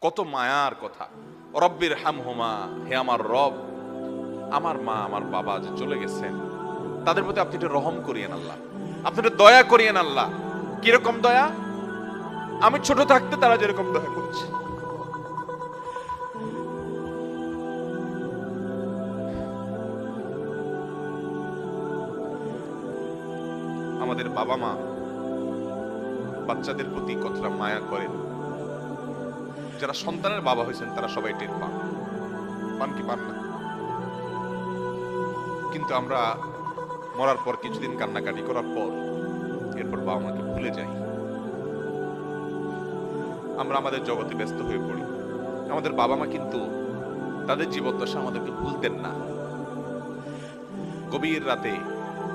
কত মায়ার কথা। রব্বির হামহুমা, হে আমার রব, আমার মা আমার বাবা যে চলে গেছেন তাদের প্রতি আপনি একটু রহম করিয়েন আল্লাহ, আপনি একটু দয়া করিয়েন আল্লাহ। কিরকম দয়া? আমি ছোট থাকতে তারা যেরকম দয়া করছে। আমাদের বাবা মা বাচ্চাদের প্রতি কতটা মায়া করেন, যারা সন্তানের বাবা হয়েছেন তারা সবাই টের পান। পান কি পান না? কিন্তু আমরা মরার পর কিছুদিন কান্নাকাটি করার পর এরপর বাবা মাকে ভুলে যাই। আমরা আমাদের জগতে ব্যস্ত হয়ে পড়ি। আমাদের বাবা মা কিন্তু তাদের জীবদ্দশা আমাদেরকে ভুলতেন না। গভীর রাতে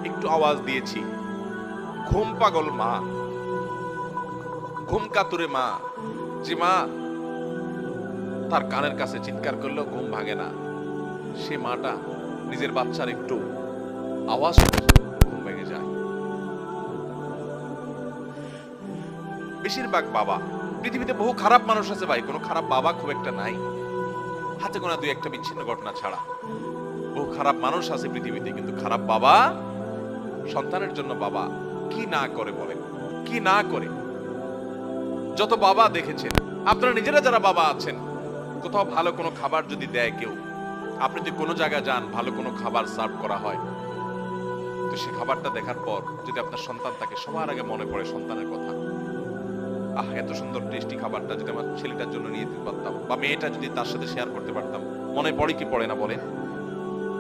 একটু আওয়াজ দিয়েছি, ঘুম পাগল মা, ঘুম কাতুরে মা, যে মা তার কানের কাছে চিৎকার করলেও ঘুম ভাঙে না, সে মাটা নিজের বাচ্চার একটু আওয়াজ ঘুম ভেঙে যায়। বেশিরভাগ বাবা, পৃথিবীতে বহু খারাপ মানুষ আছে ভাই, কোনো খারাপ বাবা খুব একটা নাই, হাতে গোনা দুই একটা বিচ্ছিন্ন ঘটনা ছাড়া। বহু খারাপ মানুষ আছে পৃথিবীতে, কিন্তু খারাপ বাবা, সন্তানের জন্য বাবা কি না করে বলেন, কি না করে। যত বাবা দেখেছেন, আপনারা নিজেরা যারা বাবা আছেন, কোথাও ভালো কোনো খাবার যদি দেয় কেউ, আপনি যদি কোনো জায়গায় যান ভালো কোনো খাবার সার্ভ করা হয়, তো সে খাবারটা দেখার পর যদি আপনার সন্তান থাকে, সবার আগে মনে পড়ে সন্তানের কথা। আহ, এত সুন্দর টেস্টি খাবারটা যদি আমার ছেলেটার জন্য নিয়ে যেতে পারতাম, বা মেয়েটা যদি তার সাথে শেয়ার করতে পারতাম, মনে পড়ে কি পড়ে না বলেন?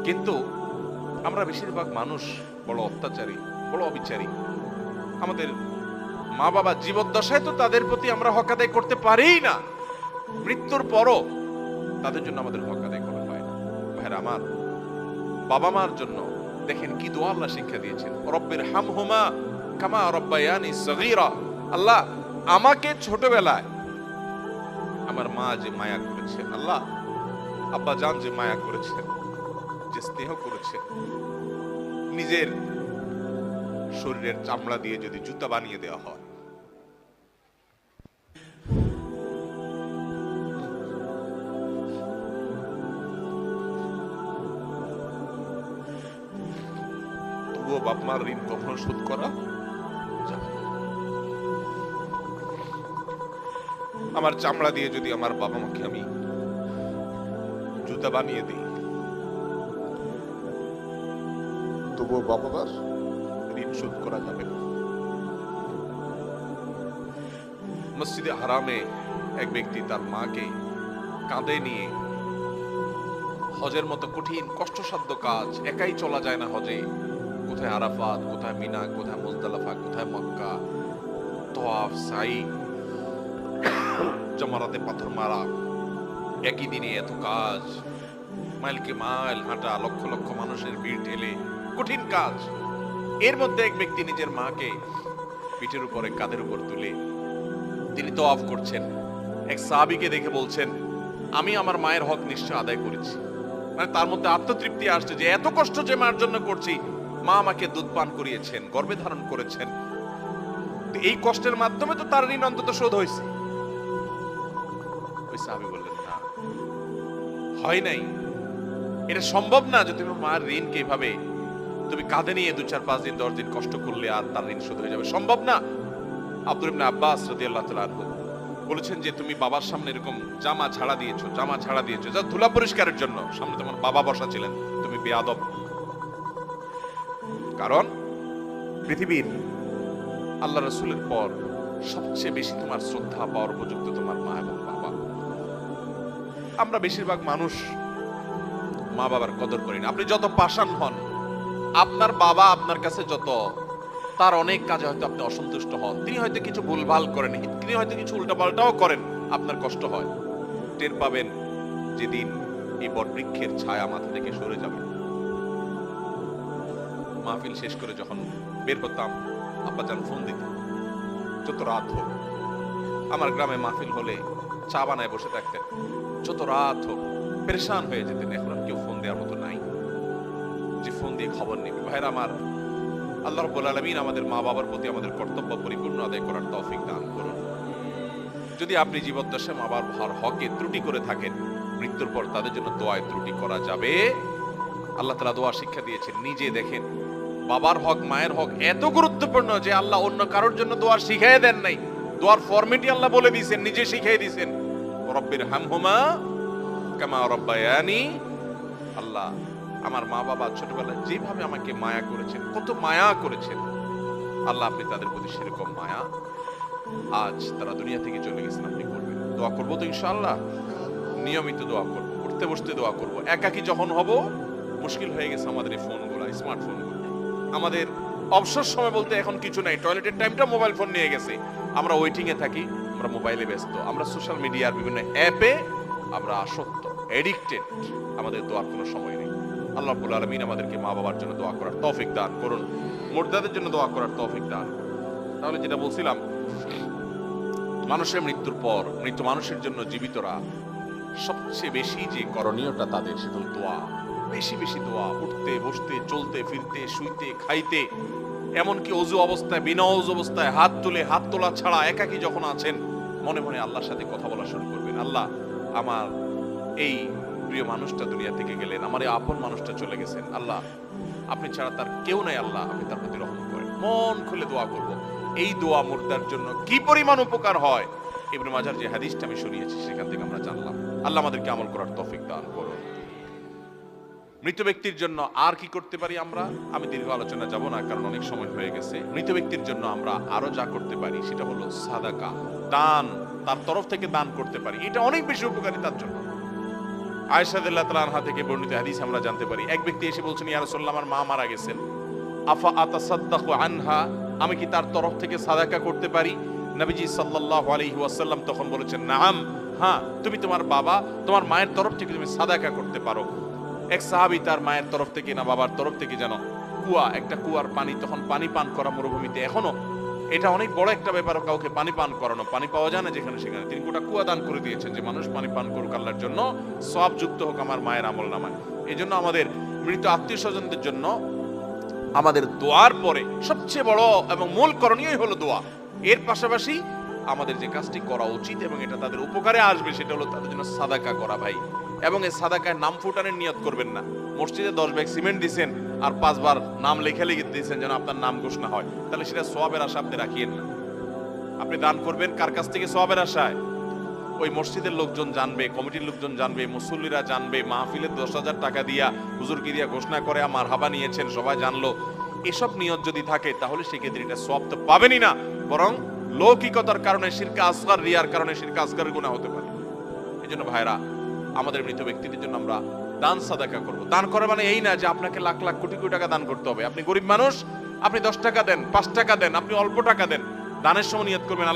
কিন্তু আমরা বেশিরভাগ মানুষ বড় অত্যাচারী, বড় অবিচারী। আমাদের মা বাবা জীবদ্দশায় তো তাদের প্রতি আমরা হক আদায় করতে পারিই না, মৃত্যুর পরও তাদের জন্য আমাদের হক আদায় করা হয় না। ভাইরা আমার, বাবা মার জন্য দেখেন কি দোয়া আল্লাহ শিক্ষা দিয়েছেন, রব্বির হামহুমা কামা রব্বায়ানি সগীরা। আল্লাহ, আমাকে ছোটবেলায় আমার মা যে মায়া করেছেন, আল্লাহ আব্বা জান যে মায়া করেছেন, যে স্নেহ করেছেন, নিজের শরীরের চামড়া দিয়ে যদি জুতা বানিয়ে দেওয়া হয়, তবুও বাপ মার ঋণ কখনো শোধ করা যাবে না। আমার চামড়া দিয়ে যদি আমার বাবা মাকে আমি জুতা বানিয়ে দিই, তবুও বাবা মার ঋণ শোধ করা যাবে না। মসজিদে হারামে এক ব্যক্তি তার মাকে কাঁধে নিয়ে হজের মতো কঠিন কষ্টসাধ্য কাজ, একাই চলা যায় না হজে, কোথায় আরাফাত, কোথায় মিনা, কোথায় মুজদালিফা, কোথায় মক্কা, তওয়াফ, সাই, জমারাতে পাথর মারা, একই দিনে এত কাজ, মাইলকে মাইল হাঁটা, লক্ষ লক্ষ মানুষের ভিড় ঠেলে, কঠিন কাজ। এর মধ্যে এক ব্যক্তি নিজের মাকে পিঠের উপরে, কাঁধের উপর তুলে তিনি তওয়াফ করছেন। এক সাহাবীকে দেখে বলছেন, আমি আমার মায়ের হক নিশ্চয় আদায় করেছি। মানে তার মধ্যে আত্মতৃপ্তি আসছে যে এত কষ্ট যে মার জন্য করছি, মা আমাকে দুধ পান করিয়েছেন, গর্ভে ধারণ করেছেন, এই কষ্টের মাধ্যমে তো তার ঋণ অন্তত শোধ হয়েছে। ওই সাহাবী বললেন, না, হয় নাই, এটা সম্ভব না যে তুমি মার ঋণকে এভাবে তুমি কাঁধে নিয়ে 2, 4, 5 দিন 10 দিন কষ্ট করলে আর তার ঋণ শোধ হয়ে যাবে, সম্ভব না। আব্দুল ইবনে আব্বাস রাদিয়াল্লাহু তাআলা আনহু বলেছেন যে তুমি বাবার সামনে এরকম জামা ছাড়া দিয়েছো যা ধুলা পরিষ্কারের জন্য, সামনে তোমার বাবা বসা ছিলেন, তুমি বেয়াদব। কারণ পৃথিবীর আল্লাহ রাসূলের পর সবচেয়ে বেশি তোমার শ্রদ্ধা পাওয়ার উপযুক্ত তোমার মা এবং বাবা। আমরা বেশিরভাগ মানুষ মা বাবার কদর করি না। আপনি যত পাষাণ হন, আপনার বাবা আপনার কাছে যত, তার অনেক কাজে হয়তো আপনি অসন্তুষ্ট হন, তিনি হয়তো কিছু ভুলভাল করেন, তিনি হয়তো কিছু উল্টাপাল্টাও করেন, আপনার কষ্ট হয়। টের পাবেন যেদিন এই বটবৃক্ষের ছায়া মাথা থেকে সরে যাবে। মাহফিল শেষ করে যখন বের হতাম, আব্বাজান ফোন দিত, যত রাত হোক। আমার গ্রামে মাহফিল হলে চা বানায় বসে থাকতেন, যত রাত হোক, পেরেশান হয়ে যেতেন। এখন আর কেউ ফোন দেওয়ার মতো নাই যে ফোন দিয়ে খবর নেবে। ভাইরা আমার, আল্লাহ রাব্বুল আলামিন আমাদের মা বাবার প্রতি আমাদের কর্তব্য পরিপূর্ণ আদায় করার তৌফিক দান করুন। যদি আপনি জীবদ্দশায় মা বাবার হকে ত্রুটি করে থাকেন, মৃত্যুর পর তাদের জন্য দোয়ায় ত্রুটি করা যাবে। আল্লাহ তাআলা দোয়া শিক্ষা দিয়েছেন। নিজে দেখেন বাবার হক মায়ের হক এত গুরুত্বপূর্ণ যে আল্লাহ অন্য কারোর জন্য দোয়া শিখাই দেন নাই, দোয়ার ফরম্যাটই আল্লাহ বলে দিয়েছেন, নিজে শিখাই দিয়েছেন। রব্বির হামহুমা কামা রব্বায়ানি, আল্লাহ আমার মা বাবা ছোটবেলায় যেভাবে আমাকে মায়া করেছেন, কত মায়া করেছেন, আল্লাহ আপনি তাদের প্রতি সেরকম মায়া আজ তারা দুনিয়া থেকে চলে গেছেন আপনি করবেন। দোয়া করবো তো ইনশাআল্লাহ, নিয়মিত দোয়া করবো, উঠতে বসতে দোয়া করবো। একাকী যখন হব, মুশকিল হয়ে গেছে আমাদের এই ফোনগুলো, স্মার্টফোনগুলো। আমাদের অবসর সময় বলতে এখন কিছু নাই, টয়লেটের টাইমটা মোবাইল ফোন নিয়ে গেছে। আমরা ওয়েটিং এ থাকি, আমরা মোবাইলে ব্যস্ত, আমরা সোশ্যাল মিডিয়ার বিভিন্ন অ্যাপে আমরা আসক্ত, এডিক্টেড। আমাদের দোয়ার কোনো সময় নেই। আল্লাহ রাব্বুল আলামিন আমাদেরকে মা বাবার জন্য দোয়া করার তৌফিক দান করুন, মুর্দাদের জন্য দোয়া করার তৌফিক দান। তাহলে যেটা বলছিলাম, মানুষের মৃত্যুর পর মৃত মানুষের জন্য জীবিতরা সবচেয়ে বেশি যে করণীয়টা তাদের, সেটা হলো দোয়া। বেশি বেশি দোয়া, উঠতে বসতে চলতে ফিরতে শুইতে খাইতে, এমনকি অজু অবস্থায় বিনা অজু অবস্থায় হাত তুলে, হাত তোলা ছাড়া একাকী যখন আছেন, মনে মনে আল্লাহর সাথে কথা বলা শুরু করবেন। আল্লাহ আমার এই প্রিয় মানুষটা দুনিয়া থেকে গেলেন, আমার এই আপন মানুষটা চলে গেছেন, আল্লাহ আপনি ছাড়া তার কেউ নাই, আল্লাহ আপনি তার প্রতি রহম করেন। মন খুলে দোয়া করব। এই দোয়া মুর্দার জন্য কি পরিমাণ উপকার হয়, ইবনে মাজার যে হাদিসটা আমি শুনিয়েছি সেখান থেকে আমরা জানলাম। আল্লাহ আমাদেরকে আমল করার তৌফিক দান করুন। মৃত ব্যক্তির জন্য আর কি করতে পারি আমরা, আমি দীর্ঘ আলোচনা যাব না কারণ অনেক সময় হয়ে গেছে। মৃত ব্যক্তির জন্য আমরা আরো যা করতে পারি সেটা হলো সাদাকা, দান, তার তরফ থেকে দান করতে পারি। এটা অনেক বেশি উপকারী তার জন্য। আয়েশা রাদিয়াল্লাহু তাআলা আনহা থেকে বর্ণিত হাদিস আমরা জানতে পারি, এক ব্যক্তি এসে বলছেন, ইয়া রাসূলুল্লাহ আমার মা মারা গেছেন, আফা আতাসাদ্দাকু আনহা, আমি কি তার তরফ থেকে সাদাকা করতে পারি? নবীজি সাল্লাল্লাহু আলাইহি ওয়াসাল্লাম তখন বলেছেন, নাম, হ্যাঁ তুমি তোমার বাবা তোমার মায়ের তরফ থেকে তুমি সাদাকা করতে পারো। এক সাহাবী তার মায়ের তরফ থেকে না বাবার তরফ থেকে যেন কুয়া, একটা কুয়ার পানি, তখন পানি পান করা মরুভূমিতে এখনো এটা অনেক বড় একটা ব্যাপার, কাউকে পানি পান করানো, পানি পাওয়া যায় না যেখানে সেখানে, তিনি গোটা কুয়া দান করে দিয়েছেন যে মানুষ পানি পান করুক আল্লাহর জন্য, সওয়াব যুক্ত হোক আমার মায়ের আমল নামায়। এই জন্য আমাদের মৃত আত্মীয় স্বজনদের জন্য আমাদের দোয়ার পরে সবচেয়ে বড় এবং মূল করণীয় হলো দোয়া। এর পাশাপাশি আমাদের যে কাজটি করা উচিত এবং এটা তাদের উপকারে আসবে সেটা হলো তাদের জন্য সাদাকা করা ভাই। এবং এই সাদাকায় নাম ফুটানোর নিয়ত করবেন না। মসজিদে 10 ব্যাগ সিমেন্ট দিয়েছেন আর 5 বার নাম লেখা লিখে দিয়েছেন যেন আপনার নাম ঘোষণা হয়, তাহলে সেটা সওয়াবের আশা আপনি রাখিয়েন না। আপনি দান করবেন কার কাছ থেকে? সওয়াবের আশায়। ওই মসজিদের লোকজন জানবে, কমিটির লোকজন জানবে, মুসল্লিরা জানবে, মাহফিলে 10,000 টাকা দিয়া হুজুরকে দিয়া ঘোষণা করে আমার হাবা নিয়েছেন, সবাই জানলো, এসব নিয়ত যদি থাকে তাহলে সেক্ষেত্রে এটা সওয়াব তো পাবেনই না, বরং লৌকিকতার কারণে শিরকে আসগার, রিয়ার কারণে শিরকে আসগারের গুনাহ হতে পারে। এই জন্য ভাইরা, আমাদের মৃত ব্যক্তিদের জন্য আমরা দান সাদাকা করব। দান করা মানে এই না যে আপনাকে লাখ লাখ কোটি কোটি টাকা দান করতে হবে। আপনি গরিব মানুষ, আপনি 10 টাকা দেন, 5 টাকা দেন, আপনি অল্প টাকা দেন, দানের সময় নিয়ত করবেন